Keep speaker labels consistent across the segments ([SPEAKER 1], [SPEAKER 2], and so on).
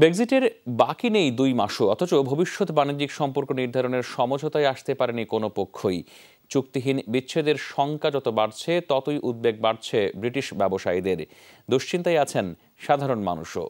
[SPEAKER 1] ব্রেক্সিটের বাকি নেই 2 মাসও, অথচ ভবিষ্যৎ বাণিজ্যিক সম্পর্ক নির্ধারণের সমঝোতায় আসতে পারেনি কোনো পক্ষই। চুক্তিহীন বিচ্ছেদের শঙ্কা যত বাড়ছে ততই উদ্বেগ বাড়ছে ব্রিটিশ ব্যবসায়ীদের। দুশ্চিন্তায় আছেন সাধারণ মানুষও।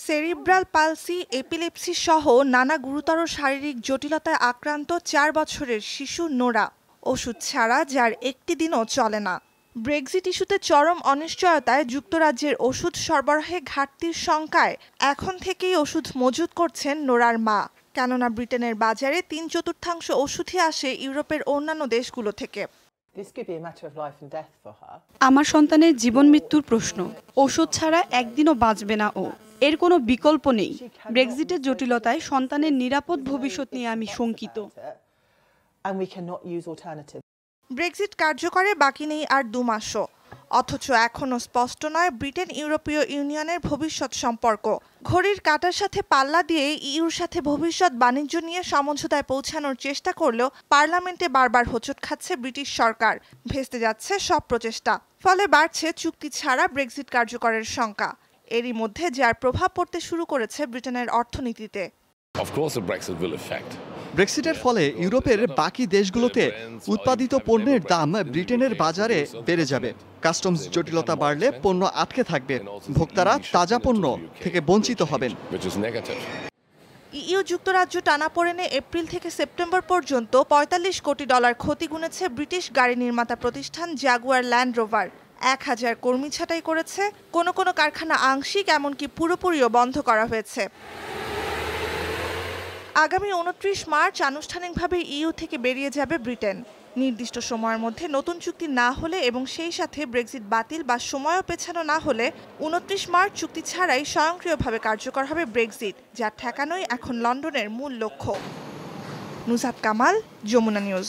[SPEAKER 2] সেরিব্রাল পালসি, এপিলেপসি সহ নানা গুরুতর শারীরিক জটিলতায় আক্রান্ত 4 বছরের শিশু নোরা, ওষুধ ছাড়া যার একটি দিনও চলে না। ব্রেক্সিট ইস্যুতে চরম অনিশ্চয়তায় যুক্তরাজ্যের ওষুধ সরবরাহে ঘাটতির শঙ্কায় এখন থেকেই ওষুধ মজুত করছেন নোরার মা। কেননা ব্রিটেনের বাজারে 3/4 ওষুধই আসে ইউরোপের অন্যান্য দেশগুলো থেকে।
[SPEAKER 3] আমার সন্তানের জীবন মৃত্যুর প্রশ্ন। ওষুধ ছাড়া একদিনও বাঁচবে না ও। এর কোনো বিকল্প নেই। ব্রেক্সিটের জটিলতায় সন্তানের নিরাপদ ভবিষ্যৎ নিয়ে আমি শঙ্কিত।
[SPEAKER 2] ব্রেক্সিট কার্যকরে বাকি নেই আর 2 মাসও, অথচ এখনও স্পষ্ট নয় ব্রিটেন ইউরোপীয় ইউনিয়নের ভবিষ্যৎ সম্পর্ক। ঘড়ির কাঁটার সাথে পাল্লা দিয়ে ইউর সাথে ভবিষ্যৎ বাণিজ্য নিয়ে সমঝোতায় পৌঁছানোর চেষ্টা করলেও পার্লামেন্টে বারবার হোঁচট খাচ্ছে ব্রিটিশ সরকার। ভেস্তে যাচ্ছে সব প্রচেষ্টা, ফলে বাড়ছে চুক্তি ছাড়া ব্রেক্সিট কার্যকরের শঙ্কা। এরই মধ্যে যার প্রভাব পড়তে শুরু করেছে ব্রিটেনের অর্থনীতিতে।
[SPEAKER 4] ব্রেক্সিটের ফলে ইউরোপের বাকি দেশগুলোতে উৎপাদিত পণ্যের দাম ব্রিটেনের বাজারে বেড়ে যাবে। কাস্টমস জটিলতা বাড়লে পণ্য আটকে থাকবে, ভোক্তারা তাজা পণ্য থেকে বঞ্চিত হবেন।
[SPEAKER 2] ইইউ যুক্তরাজ্য টানাপোড়েনে এপ্রিল থেকে সেপ্টেম্বর পর্যন্ত $45 কোটি ক্ষতি গুনেছে ব্রিটিশ গাড়ি নির্মাতা প্রতিষ্ঠান জাগুয়ার ল্যান্ড রোভার। 1000 কর্মী ছাঁটাই করেছে, কোনো কোনো কারখানা আংশিক এমনকি পুরোপুরিও বন্ধ করা হয়েছে। আগামী 29 মার্চ আনুষ্ঠানিকভাবে ইইউ থেকে বেরিয়ে যাবে ব্রিটেন। নির্দিষ্ট সময়ের মধ্যে নতুন চুক্তি না হলে এবং সেই সাথে ব্রেক্সিট বাতিল বা সময়ও পেছানো না হলে 29 মার্চ চুক্তি ছাড়াই স্বয়ংক্রিয়ভাবে কার্যকর হবে ব্রেক্সিট, যা ঠেকানোই এখন লন্ডনের মূল লক্ষ্য। নুসরাত কামাল, যমুনা নিউজ।